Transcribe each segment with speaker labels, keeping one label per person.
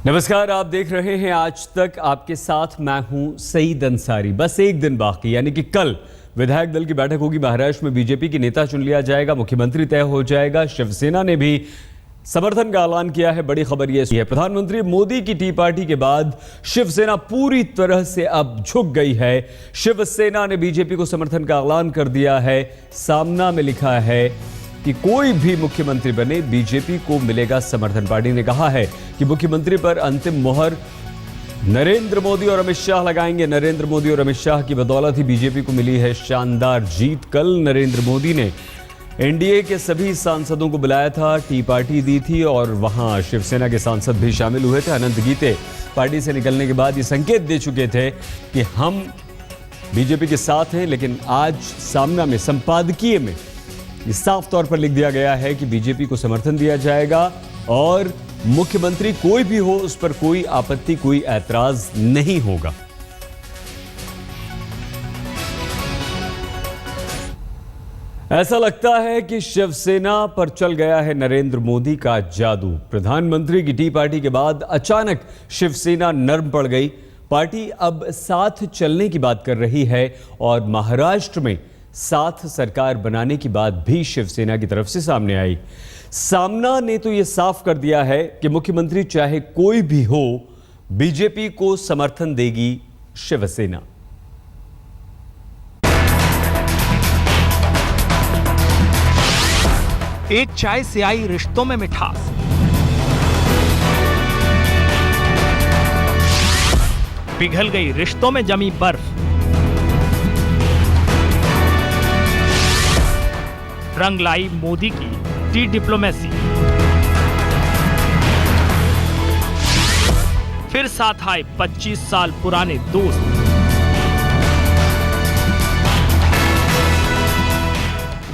Speaker 1: नमस्कार, आप देख रहे हैं आज तक। आपके साथ मैं हूं सईद अंसारी। बस एक दिन बाकी, यानी कि कल विधायक दल की बैठक होगी। महाराष्ट्र में बीजेपी की नेता चुन लिया जाएगा, मुख्यमंत्री तय हो जाएगा। शिवसेना ने भी समर्थन का ऐलान किया है। बड़ी खबर यह है, प्रधानमंत्री मोदी की टी पार्टी के बाद शिवसेना पूरी तरह से अब झुक गई है। शिवसेना ने बीजेपी को समर्थन का ऐलान कर दिया है। सामना में लिखा है कि कोई भी मुख्यमंत्री बने, बीजेपी को मिलेगा समर्थन। पार्टी ने कहा है कि मुख्यमंत्री पर अंतिम मोहर नरेंद्र मोदी और अमित शाह लगाएंगे। नरेंद्र मोदी और अमित शाह की बदौलत ही बीजेपी को मिली है शानदार जीत। कल नरेंद्र मोदी ने एनडीए के सभी सांसदों को बुलाया था, टी पार्टी दी थी और वहां शिवसेना के सांसद भी शामिल हुए थे। अनंत गीते पार्टी से निकलने के बाद ये संकेत दे चुके थे कि हम बीजेपी के साथ हैं, लेकिन आज सामना में संपादकीय में ये साफ तौर पर लिख दिया गया है कि बीजेपी को समर्थन दिया जाएगा और मुख्यमंत्री कोई भी हो उस पर कोई आपत्ति, कोई ऐतराज नहीं होगा। ऐसा लगता है कि शिवसेना पर चल गया है नरेंद्र मोदी का जादू। प्रधानमंत्री की टी पार्टी के बाद अचानक शिवसेना नर्म पड़ गई। पार्टी अब साथ चलने की बात कर रही है और महाराष्ट्र में साथ सरकार बनाने की बात भी शिवसेना की तरफ से सामने आई। सामना ने तो यह साफ कर दिया है कि मुख्यमंत्री चाहे कोई भी हो, बीजेपी को समर्थन देगी शिवसेना।
Speaker 2: एक चाय से आई रिश्तों में मिठास, पिघल गई रिश्तों में जमी बर्फ, रंग लाई मोदी की टी डिप्लोमेसी। फिर साथ आए 25 साल पुराने दोस्त।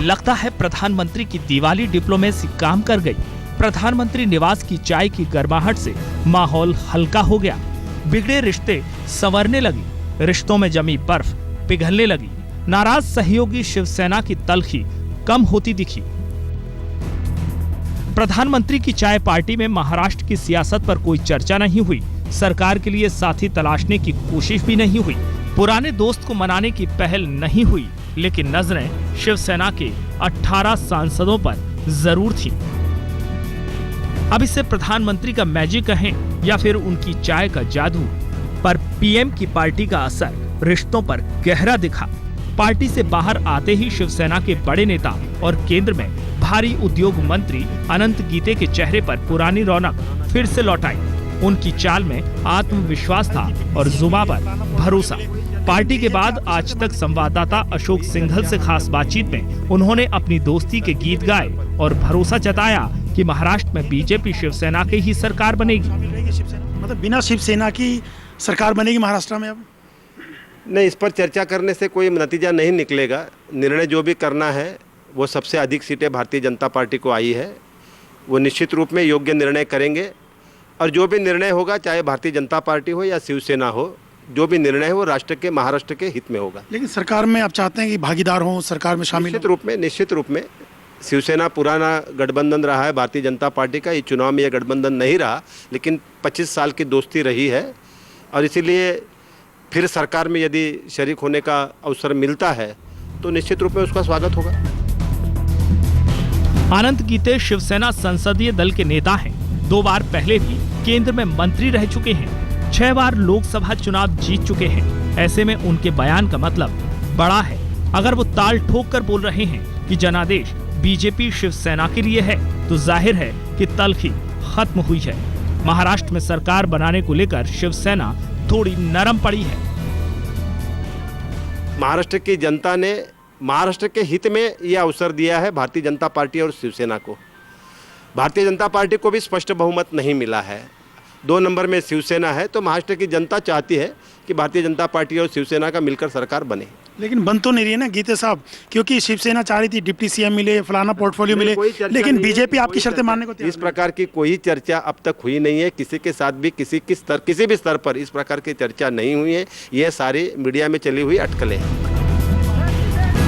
Speaker 2: लगता है प्रधानमंत्री की दिवाली डिप्लोमेसी काम कर गई। प्रधानमंत्री निवास की चाय की गर्माहट से माहौल हल्का हो गया। बिगड़े रिश्ते संवरने लगी, रिश्तों में जमी बर्फ पिघलने लगी। नाराज सहयोगी शिवसेना की तलखी कम होती दिखी। प्रधानमंत्री की चाय पार्टी में महाराष्ट्र की सियासत पर कोई चर्चा नहीं हुई। सरकार के लिए साथी तलाशने की कोशिश भी नहीं हुई। पुराने दोस्त को मनाने की पहल नहीं हुई, लेकिन नजरें शिवसेना के 18 सांसदों पर जरूर थी। अब इसे प्रधानमंत्री का मैजिक कहें या फिर उनकी चाय का जादू, पर पीएम की पार्टी का असर रिश्तों पर गहरा दिखा। पार्टी से बाहर आते ही शिवसेना के बड़े नेता और केंद्र में भारी उद्योग मंत्री अनंत गीते के चेहरे पर पुरानी रौनक फिर से लौट आई। उनकी चाल में आत्मविश्वास था और जुबान पर भरोसा। पार्टी के बाद आज तक संवाददाता अशोक सिंघल से खास बातचीत में उन्होंने अपनी दोस्ती के गीत गाए और भरोसा जताया कि महाराष्ट्र में बीजेपी शिवसेना की ही सरकार बनेगी।
Speaker 3: मतलब बिना शिवसेना की सरकार बनेगी महाराष्ट्र में? अब
Speaker 4: नहीं, इस पर चर्चा करने से कोई नतीजा नहीं निकलेगा। निर्णय जो भी करना है, वो सबसे अधिक सीटें भारतीय जनता पार्टी को आई है, वो निश्चित रूप में योग्य निर्णय करेंगे और जो भी निर्णय होगा, चाहे भारतीय जनता पार्टी हो या शिवसेना हो, जो भी निर्णय है वो राष्ट्र के, महाराष्ट्र के हित में होगा।
Speaker 3: लेकिन सरकार में आप चाहते हैं कि भागीदार हो, सरकार में शामिल?
Speaker 4: निश्चित रूप में शिवसेना पुराना गठबंधन रहा है भारतीय जनता पार्टी का। ये चुनाव में यह गठबंधन नहीं रहा, लेकिन 25 साल की दोस्ती रही है और इसीलिए फिर सरकार में यदि शरीक होने का अवसर मिलता है तो निश्चित रूप में उसका स्वागत होगा।
Speaker 2: अनंत गीते शिवसेना संसदीय दल के नेता हैं। 2 बार पहले भी केंद्र में मंत्री रह चुके हैं। 6 बार लोकसभा चुनाव जीत चुके हैं। ऐसे में उनके बयान का मतलब बड़ा है। अगर वो ताल ठोक कर बोल रहे हैं कि जनादेश बीजेपी शिवसेना के लिए है, तो जाहिर है कि तलखी खत्म हुई है। महाराष्ट्र में सरकार बनाने को लेकर शिवसेना थोड़ी नरम पड़ी है।
Speaker 4: महाराष्ट्र की जनता ने महाराष्ट्र के हित में यह अवसर दिया है भारतीय जनता पार्टी और शिवसेना को। भारतीय जनता पार्टी को भी स्पष्ट बहुमत नहीं मिला है, 2 नंबर में शिवसेना है। तो महाराष्ट्र की जनता चाहती है कि भारतीय जनता पार्टी और शिवसेना का मिलकर सरकार बने।
Speaker 3: लेकिन बन तो नहीं रही है ना गीते साहब, क्योंकि शिवसेना चाह रही थी डिप्टी सीएम मिले, फलाना पोर्टफोलियो मिले, लेकिन बीजेपी आपकी शर्तें मानने को तैयार।
Speaker 4: इस प्रकार की कोई चर्चा अब तक हुई नहीं है। किसी के साथ भी किसी भी स्तर पर इस प्रकार की चर्चा नहीं हुई है। ये सारी मीडिया में चली हुई अटकलें हैं।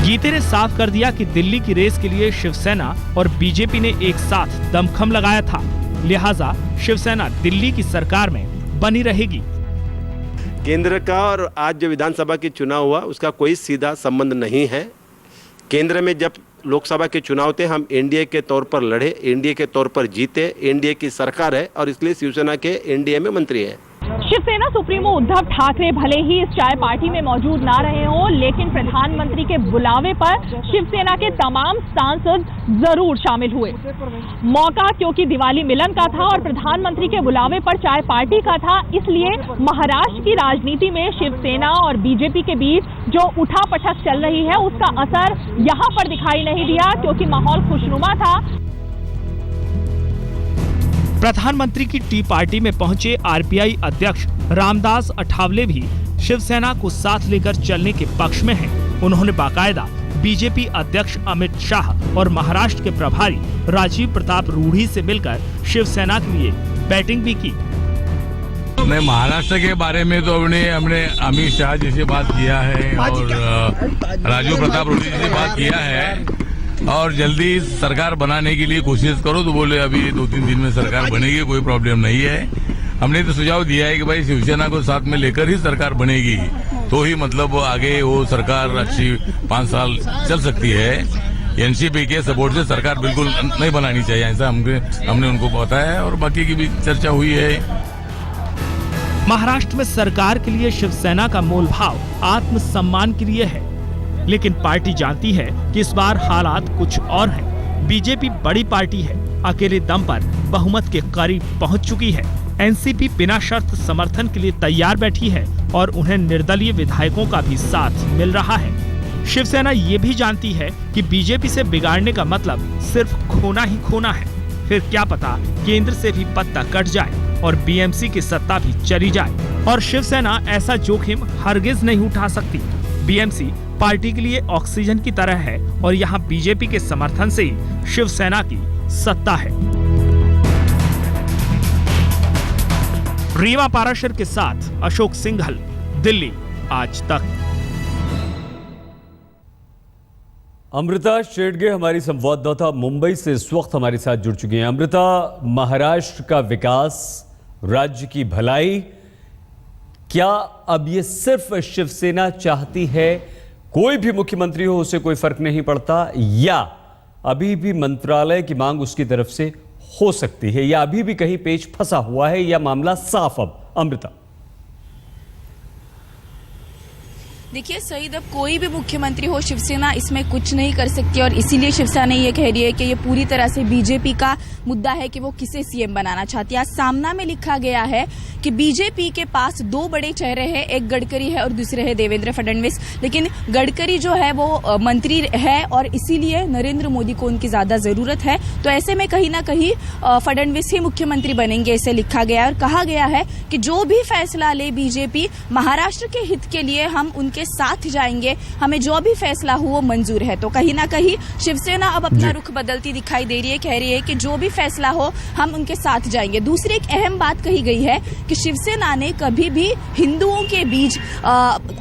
Speaker 2: गीते ने साफ कर दिया कि दिल्ली की रेस के लिए शिवसेना और बीजेपी ने एक साथ दमखम लगाया था। लिहाजा शिवसेना दिल्ली की सरकार में बनी रहेगी।
Speaker 4: केंद्र का और आज जो विधानसभा की चुनाव हुआ उसका कोई सीधा संबंध नहीं है। केंद्र में जब लोकसभा के चुनाव थे हम एनडीए के तौर पर लड़े, एनडीए के तौर पर जीते, एनडीए की सरकार है और इसलिए शिवसेना के एनडीए में मंत्री हैं।
Speaker 5: शिवसेना सुप्रीमो उद्धव ठाकरे भले ही इस चाय पार्टी में मौजूद ना रहे हों, लेकिन प्रधानमंत्री के बुलावे पर शिवसेना के तमाम सांसद जरूर शामिल हुए। मौका क्योंकि दिवाली मिलन का था और प्रधानमंत्री के बुलावे पर चाय पार्टी का था, इसलिए महाराष्ट्र की राजनीति में शिवसेना और बीजेपी के बीच जो उठापटक चल रही है उसका असर यहां पर दिखाई नहीं दिया, क्योंकि माहौल खुशनुमा था।
Speaker 2: प्रधानमंत्री की टी पार्टी में पहुंचे आरपीआई अध्यक्ष रामदास अठावले भी शिवसेना को साथ लेकर चलने के पक्ष में हैं। उन्होंने बाकायदा बीजेपी अध्यक्ष अमित शाह और महाराष्ट्र के प्रभारी राजीव प्रताप रूढ़ी से मिलकर शिवसेना के लिए बैटिंग भी की।
Speaker 6: मैं महाराष्ट्र के बारे में तो हमने अमित शाह जी से बात किया है और राजीव प्रताप रूढ़ी जी से बात किया है और जल्दी सरकार बनाने के लिए कोशिश करो, तो बोले अभी 2-3 दिन में सरकार बनेगी, कोई प्रॉब्लम नहीं है। हमने तो सुझाव दिया है कि भाई शिवसेना को साथ में लेकर ही सरकार बनेगी, तो ही मतलब आगे वो सरकार अच्छी 5 साल चल सकती है। एनसीपी के सपोर्ट से सरकार बिल्कुल नहीं बनानी चाहिए, ऐसा हमने उनको बताया है और बाकी की भी चर्चा हुई है।
Speaker 2: महाराष्ट्र में सरकार के लिए शिवसेना का मूल भाव आत्मसम्मान के लिए है, लेकिन पार्टी जानती है कि इस बार हालात कुछ और हैं। बीजेपी बड़ी पार्टी है, अकेले दम पर बहुमत के करीब पहुंच चुकी है। एनसीपी बिना शर्त समर्थन के लिए तैयार बैठी है और उन्हें निर्दलीय विधायकों का भी साथ मिल रहा है। शिवसेना ये भी जानती है कि बीजेपी से बिगाड़ने का मतलब सिर्फ खोना ही खोना है। फिर क्या पता केंद्र से भी पत्ता कट जाए और बीएमसी की सत्ता भी चली जाए, और शिवसेना ऐसा जोखिम हरगिज नहीं उठा सकती। बीएमसी पार्टी के लिए ऑक्सीजन की तरह है और यहाँ बीजेपी के समर्थन से ही शिवसेना की सत्ता है। रीवा पाराशर के साथ अशोक सिंघल, दिल्ली आज तक।
Speaker 1: अमृता शेडगे हमारी संवाददाता मुंबई से इस वक्त हमारे साथ जुड़ चुकी हैं। अमृता, महाराष्ट्र का विकास, राज्य की भलाई, क्या अब ये सिर्फ शिवसेना चाहती है, कोई भी मुख्यमंत्री हो उसे कोई फर्क नहीं पड़ता, या अभी भी मंत्रालय की मांग उसकी तरफ से हो सकती है, या अभी भी कहीं पेच फंसा हुआ है, या मामला साफ अब? अमृता,
Speaker 7: देखिए सईद, अब कोई भी मुख्यमंत्री हो शिवसेना इसमें कुछ नहीं कर सकती और इसीलिए शिवसेना ये कह रही है कि ये पूरी तरह से बीजेपी का मुद्दा है कि वो किसे सीएम बनाना चाहती है। आज सामना में लिखा गया है कि बीजेपी के पास 2 बड़े चेहरे हैं, एक गडकरी है और दूसरे है देवेंद्र फडणवीस, लेकिन गडकरी जो है वो मंत्री है और इसीलिए नरेंद्र मोदी को उनकी ज्यादा जरूरत है। तो ऐसे में कहीं ना कहीं फडणवीस ही मुख्यमंत्री बनेंगे, ऐसे लिखा गया है। और कहा गया है कि जो भी फैसला ले बीजेपी महाराष्ट्र के हित के लिए हम उनके साथ जाएंगे, हमें जो भी फैसला हो वो मंजूर है। तो कहीं ना कहीं शिवसेना अब अपना रुख बदलती दिखाई दे रही है, कह रही है कि जो भी फैसला हो हम उनके साथ जाएंगे। दूसरी एक अहम बात कही गई है कि शिवसेना ने कभी भी हिंदुओं के बीच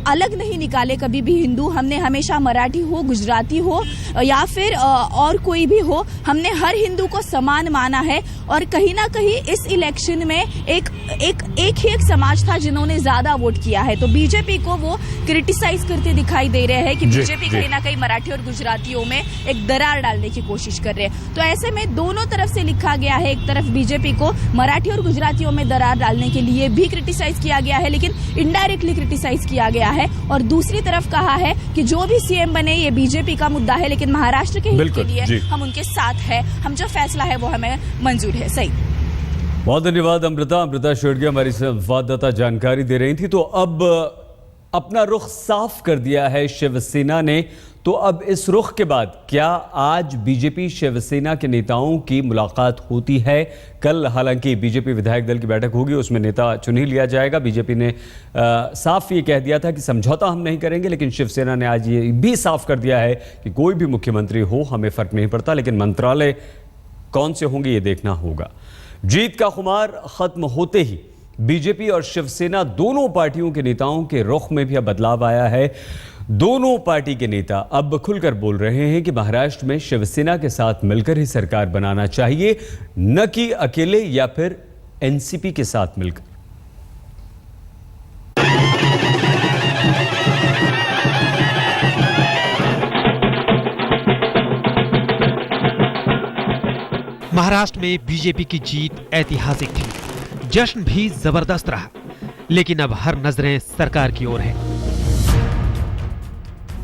Speaker 7: अलग नहीं निकाले, कभी भी हिंदू, हमने हमेशा मराठी हो, गुजराती हो या फिर और कोई भी हो, हमने हर हिंदू को समान माना है। और कहीं ना कहीं इस इलेक्शन में एक ही समाज था जिन्होंने ज्यादा वोट किया है, तो बीजेपी को वो क्रिटिसाइज करते दिखाई दे रहे हैं कि बीजेपी कहीं ना कहीं मराठी और गुजरातियों में एक दरार डालने की कोशिश कर रहे हैं। तो ऐसे में दोनों तरफ से लिखा गया है, एक तरफ बीजेपी को मराठी और गुजरातियों में दरार डालने के लिए भी क्रिटिसाइज किया गया है, लेकिन इनडायरेक्टली क्रिटिसाइज किया गया है, और दूसरी तरफ कहा है कि जो भी सीएम बने ये बीजेपी का मुद्दा है, लेकिन महाराष्ट्र के हित के लिए हम उनके साथ है, हम जो फैसला है वो हमें मंजूर है। सही,
Speaker 1: बहुत धन्यवाद अमृता शेडगे हमारी संवाददाता जानकारी दे रही थी। तो अब अपना रुख साफ कर दिया है शिवसेना ने, तो अब इस रुख के बाद क्या आज बीजेपी शिवसेना के नेताओं की मुलाकात होती है? कल हालांकि बीजेपी विधायक दल की बैठक होगी, उसमें नेता चुन ही लिया जाएगा। बीजेपी ने साफ ये कह दिया था कि समझौता हम नहीं करेंगे, लेकिन शिवसेना ने आज ये भी साफ कर दिया है कि कोई भी मुख्यमंत्री हो हमें फर्क नहीं पड़ता, लेकिन मंत्रालय कौन से होंगे ये देखना होगा। जीत का खुमार खत्म होते ही बीजेपी और शिवसेना दोनों पार्टियों के नेताओं के रुख में भी अब बदलाव आया है। दोनों पार्टी के नेता अब खुलकर बोल रहे हैं कि महाराष्ट्र में शिवसेना के साथ मिलकर ही सरकार बनाना चाहिए, न कि अकेले या फिर एनसीपी के साथ मिलकर।
Speaker 8: महाराष्ट्र में बीजेपी की जीत ऐतिहासिक थी, जश्न भी जबरदस्त रहा, लेकिन अब हर नजरें सरकार की ओर है।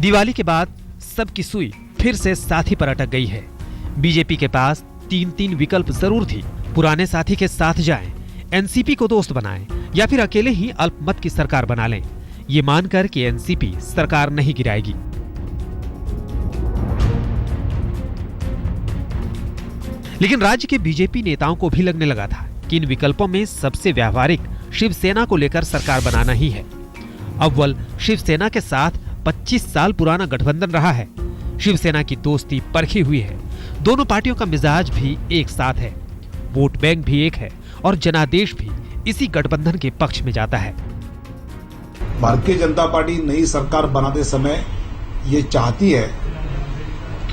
Speaker 8: दिवाली के बाद सबकी सुई फिर से साथी पर अटक गई है। बीजेपी के पास तीन विकल्प जरूर थी, पुराने साथी के साथ जाएं, एनसीपी को दोस्त बनाएं या फिर अकेले ही अल्पमत की सरकार बना लें, ये मानकर कि एनसीपी सरकार नहीं गिराएगी। लेकिन राज्य के बीजेपी नेताओं को भी लगने लगा था कि इन विकल्पों में सबसे व्यावहारिक शिवसेना को लेकर सरकार बनाना ही है। अव्वल शिवसेना के साथ 25 साल पुराना गठबंधन रहा है। शिवसेना की दोस्ती परखी हुई है, दोनों पार्टियों का मिजाज भी एक साथ है, वोट बैंक भी एक है और जनादेश भी इसी गठबंधन के पक्ष में जाता है।
Speaker 9: भारतीय जनता पार्टी नई सरकार बनाते समय ये चाहती है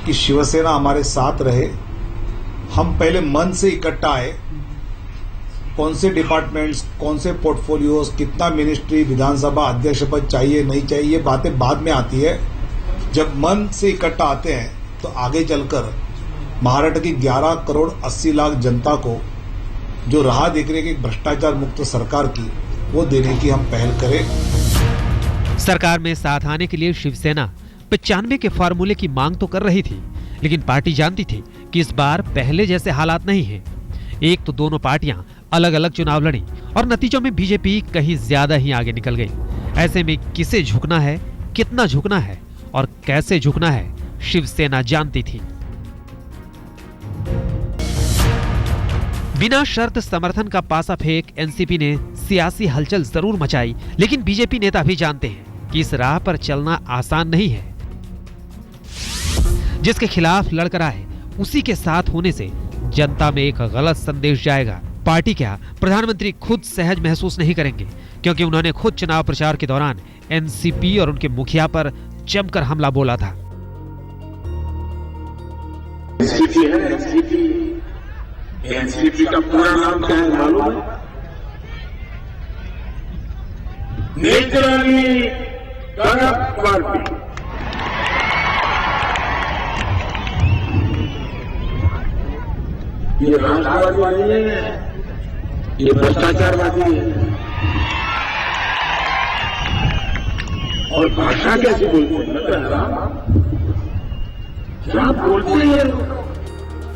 Speaker 9: कि शिवसेना हमारे साथ रहे। हम पहले मन से इकट्ठा आए, कौन से डिपार्टमेंट्स, कौन से पोर्टफोलियोज, कितना मिनिस्ट्री, विधानसभा अध्यक्ष पद चाहिए नहीं चाहिए, ये बातें बाद में आती है। जब मन से इकट्ठा आते हैं तो आगे चलकर महाराष्ट्र की 11 करोड़ 80 लाख जनता को जो राह देखने की भ्रष्टाचार मुक्त सरकार की, वो देने की हम पहल करें।
Speaker 8: सरकार में साथ आने के लिए शिवसेना 95 के फार्मूले की मांग तो कर रही थी, लेकिन पार्टी जानती थी कि इस बार पहले जैसे हालात नहीं हैं। एक तो दोनों पार्टियां अलग अलग चुनाव लड़ी और नतीजों में बीजेपी कहीं ज्यादा ही आगे निकल गई। ऐसे में किसे झुकना है, कितना झुकना है और कैसे झुकना है, शिवसेना जानती थी। बिना शर्त समर्थन का पासा फेंक एनसीपी ने सियासी हलचल जरूर मचाई, लेकिन बीजेपी नेता भी जानते हैं कि इस राह पर चलना आसान नहीं है। जिसके खिलाफ लड़कर आए उसी के साथ होने से जनता में एक गलत संदेश जाएगा। पार्टी क्या, प्रधानमंत्री खुद सहज महसूस नहीं करेंगे, क्योंकि उन्होंने खुद चुनाव प्रचार के दौरान एनसीपी और उनके मुखिया पर जमकर हमला बोला था।
Speaker 10: एनसीपी का पूरा नाम क्या है मालूम है? Naturally corrupt party. ये राष्ट्रवादी नहीं है, ये भ्रष्टाचारवादी है। और भाषा कैसे बोलते हैं, क्या बोलते हैं।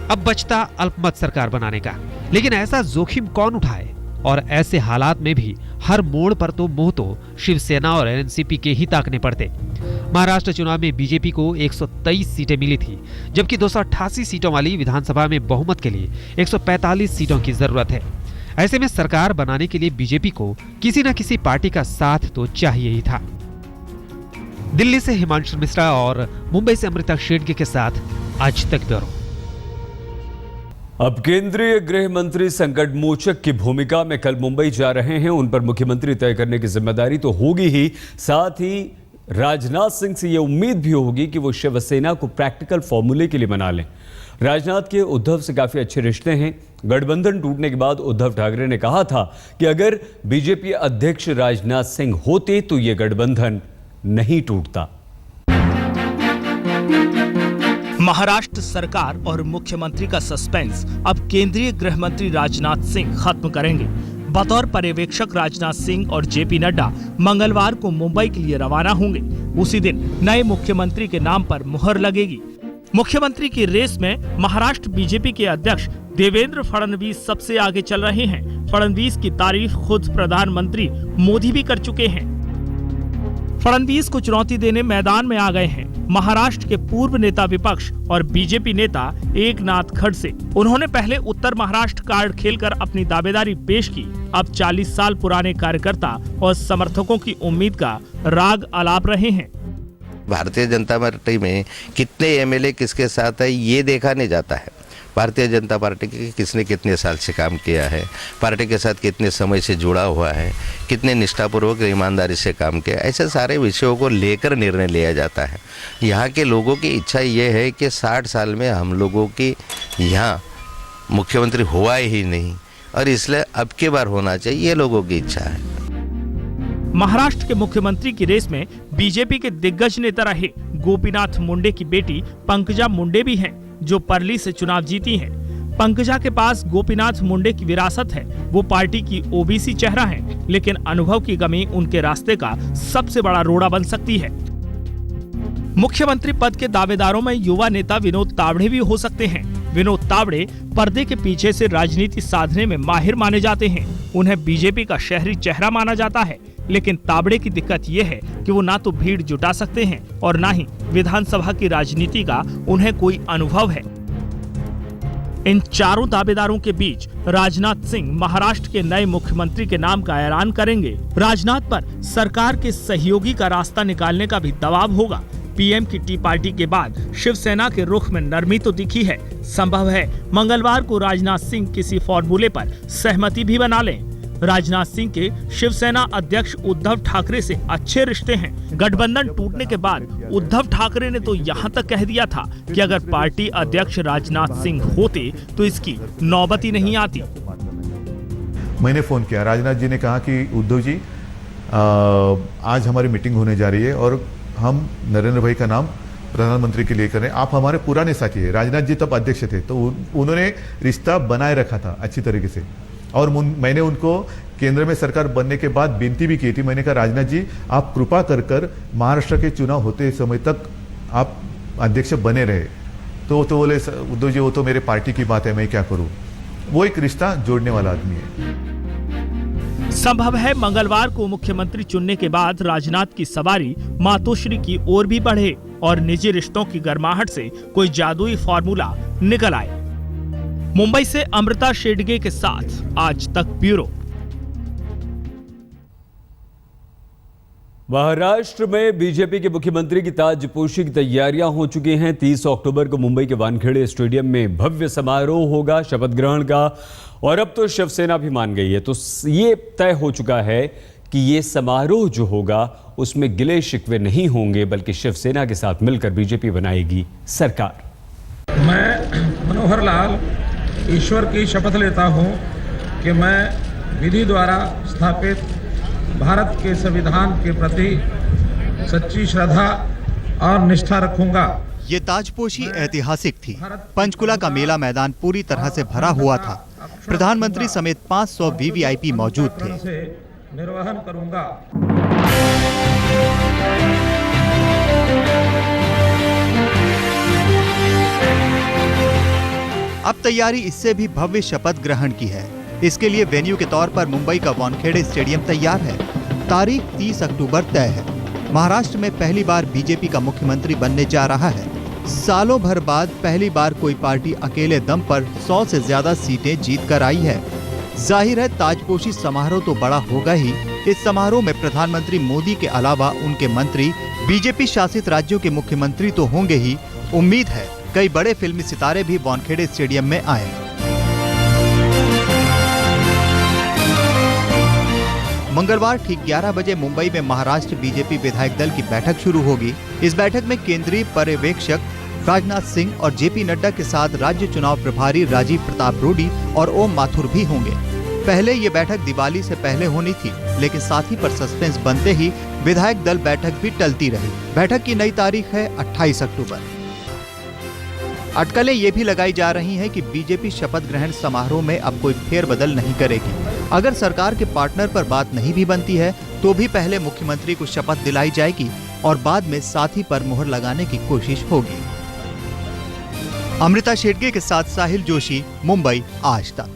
Speaker 8: अब बचता अल्पमत सरकार बनाने का, लेकिन ऐसा जोखिम कौन उठाए? और ऐसे हालात में भी हर मोड़ पर तो मुंह तो शिवसेना और एनसीपी के ही ताकने पड़ते। महाराष्ट्र चुनाव में बीजेपी को 123 सीटें मिली थी, जबकि 288 सीटों वाली विधानसभा में बहुमत के लिए 145 सीटों की जरूरत है। ऐसे में सरकार बनाने के लिए बीजेपी को किसी न किसी पार्टी का साथ तो चाहिए ही था। दिल्ली से हिमांशु मिश्रा और मुंबई से अमृता शेडगे के साथ आज तक ब्यूरो।
Speaker 1: अब केंद्रीय गृह मंत्री संकट मोचक की भूमिका में कल मुंबई जा रहे हैं। उन पर मुख्यमंत्री तय करने की जिम्मेदारी तो होगी ही, साथ ही राजनाथ सिंह से यह उम्मीद भी होगी कि वो शिवसेना को प्रैक्टिकल फॉर्मूले के लिए मना लें। राजनाथ के उद्धव से काफी अच्छे रिश्ते हैं। गठबंधन टूटने के बाद उद्धव ठाकरे ने कहा था कि अगर बीजेपी अध्यक्ष राजनाथ सिंह होते तो यह गठबंधन नहीं टूटता।
Speaker 2: महाराष्ट्र सरकार और मुख्यमंत्री का सस्पेंस अब केंद्रीय गृह मंत्री राजनाथ सिंह खत्म करेंगे। बतौर पर्यवेक्षक राजनाथ सिंह और जेपी नड्डा मंगलवार को मुंबई के लिए रवाना होंगे। उसी दिन नए मुख्यमंत्री के नाम पर मुहर लगेगी। मुख्यमंत्री की रेस में महाराष्ट्र बीजेपी के अध्यक्ष देवेंद्र फडणवीस सबसे आगे चल रहे हैं। फडणवीस की तारीफ खुद प्रधानमंत्री मोदी भी कर चुके हैं। फडणवीस को चुनौती देने मैदान में आ गए हैं महाराष्ट्र के पूर्व नेता विपक्ष और बीजेपी नेता एकनाथ खड़से। उन्होंने पहले उत्तर महाराष्ट्र कार्ड खेलकर अपनी दावेदारी पेश की। अब 40 साल पुराने कार्यकर्ता और समर्थकों की उम्मीद का राग अलाप रहे हैं।
Speaker 11: भारतीय जनता पार्टी में कितने एमएलए किसके साथ है ये देखा नहीं जाता है। भारतीय जनता पार्टी के किसने कितने साल से काम किया है, पार्टी के साथ कितने समय से जुड़ा हुआ है, कितने निष्ठापूर्वक ईमानदारी से काम किया, ऐसे सारे विषयों को लेकर निर्णय लिया जाता है। यहाँ के लोगों की इच्छा ये है कि 60 साल में हम लोगों की यहाँ मुख्यमंत्री हुआ ही नहीं और इसलिए अब की बार होना चाहिए, ये लोगों की इच्छा है।
Speaker 2: महाराष्ट्र के मुख्यमंत्री की रेस में बीजेपी के दिग्गज नेता रहे गोपीनाथ मुंडे की बेटी पंकजा मुंडे भी हैं, जो परली से चुनाव जीती हैं। पंकजा के पास गोपीनाथ मुंडे की विरासत है, वो पार्टी की ओबीसी चेहरा हैं, लेकिन अनुभव की कमी उनके रास्ते का सबसे बड़ा रोड़ा बन सकती है। मुख्यमंत्री पद के दावेदारों में युवा नेता विनोद तावड़े भी हो सकते हैं। विनोद तावड़े पर्दे के पीछे से राजनीति साधने में माहिर माने जाते हैं। उन्हें बीजेपी का शहरी चेहरा माना जाता है, लेकिन तावड़े की दिक्कत ये है कि वो ना तो भीड़ जुटा सकते हैं और ना ही विधानसभा की राजनीति का उन्हें कोई अनुभव है। इन चारों दावेदारों के बीच राजनाथ सिंह महाराष्ट्र के नए मुख्यमंत्री के नाम का ऐलान करेंगे। राजनाथ पर सरकार के सहयोगी का रास्ता निकालने का भी दबाव होगा। पीएम की टी पार्टी के बाद शिवसेना के रुख में नरमी तो दिखी है। संभव है मंगलवार को राजनाथ सिंह किसी फॉर्मूले पर सहमति भी बना लें। राजनाथ सिंह के शिवसेना अध्यक्ष उद्धव ठाकरे से अच्छे रिश्ते हैं। गठबंधन टूटने के बाद उद्धव ठाकरे ने तो यहाँ तक कह दिया था कि अगर पार्टी अध्यक्ष राजनाथ सिंह होते तो इसकी नौबत ही नहीं आती।
Speaker 12: मैंने फोन किया, राजनाथ जी ने कहा कि उद्धव जी आज हमारी मीटिंग होने जा रही है और हम नरेंद्र भाई का नाम प्रधानमंत्री के लिए कर रहे हैं। आप हमारे पुराने साथी हैं। राजनाथ जी तब अध्यक्ष थे तो उन्होंने रिश्ता बनाए रखा था अच्छी तरीके से और मैंने उनको केंद्र में सरकार बनने के बाद विनती भी की थी। मैंने कहा राजनाथ जी आप कृपा कर महाराष्ट्र के चुनाव होते समय तक आप अध्यक्ष बने रहे। तो बोले उद्धव जी वो तो मेरे पार्टी की बात है, मैं क्या करूं। वो एक रिश्ता जोड़ने वाला आदमी है।
Speaker 2: संभव है मंगलवार को मुख्यमंत्री चुनने के बाद राजनाथ की सवारी मातोश्री की ओर भी बढ़े और निजी रिश्तों की गर्माहट से कोई जादुई फॉर्मूला निकल आए। मुंबई से अमृता शेडगे के साथ आज तक ब्यूरो।
Speaker 1: महाराष्ट्र में बीजेपी के मुख्यमंत्री की ताजपोशी की तैयारियां हो चुकी हैं। 30 अक्टूबर को मुंबई के वानखेड़े स्टेडियम में भव्य समारोह होगा शपथ ग्रहण का, और अब तो शिवसेना भी मान गई है। तो ये तय हो चुका है कि ये समारोह जो होगा उसमें गिले शिकवे नहीं होंगे, बल्कि शिवसेना के साथ मिलकर बीजेपी बनाएगी सरकार।
Speaker 10: मैं मनोहर लाल ईश्वर की शपथ लेता हूं कि मैं विधि द्वारा स्थापित भारत के संविधान के प्रति सच्ची श्रद्धा और निष्ठा रखूंगा।
Speaker 13: ये ताजपोशी ऐतिहासिक थी। पंचकुला का मेला मैदान पूरी तरह से भरा हुआ था। प्रधानमंत्री समेत 500 वीवीआईपी मौजूद थे।
Speaker 10: निर्वहन करूंगा।
Speaker 13: अब तैयारी इससे भी भव्य शपथ ग्रहण की है। इसके लिए वेन्यू के तौर पर मुंबई का वानखेड़े स्टेडियम तैयार है। तारीख 30 अक्टूबर तय है। महाराष्ट्र में पहली बार बीजेपी का मुख्यमंत्री बनने जा रहा है। सालों भर बाद पहली बार कोई पार्टी अकेले दम पर 100 से ज्यादा सीटें जीत कर आई है। जाहिर है ताजपोशी समारोह तो बड़ा होगा ही। इस समारोह में प्रधानमंत्री मोदी के अलावा उनके मंत्री बीजेपी शासित राज्यों के मुख्यमंत्री तो होंगे ही। उम्मीद है कई बड़े फिल्मी सितारे भी वानखेड़े स्टेडियम में आए। मंगलवार ठीक 11 बजे मुंबई में महाराष्ट्र बीजेपी विधायक दल की बैठक शुरू होगी। इस बैठक में केंद्रीय पर्यवेक्षक राजनाथ सिंह और जेपी नड्डा के साथ राज्य चुनाव प्रभारी राजीव प्रताप रूडी और ओम माथुर भी होंगे। पहले ये बैठक दिवाली से पहले होनी थी, लेकिन साथी पर सस्पेंस बनते ही विधायक दल बैठक भी टलती रही। बैठक की नई तारीख है 28 अक्टूबर। अटकलें ये भी लगाई जा रही हैं कि बीजेपी शपथ ग्रहण समारोह में अब कोई फेरबदल नहीं करेगी। अगर सरकार के पार्टनर पर बात नहीं भी बनती है तो भी पहले मुख्यमंत्री को शपथ दिलाई जाएगी और बाद में साथी पर मुहर लगाने की कोशिश होगी। अमृता शेडगे के साथ साहिल जोशी, मुंबई, आज तक।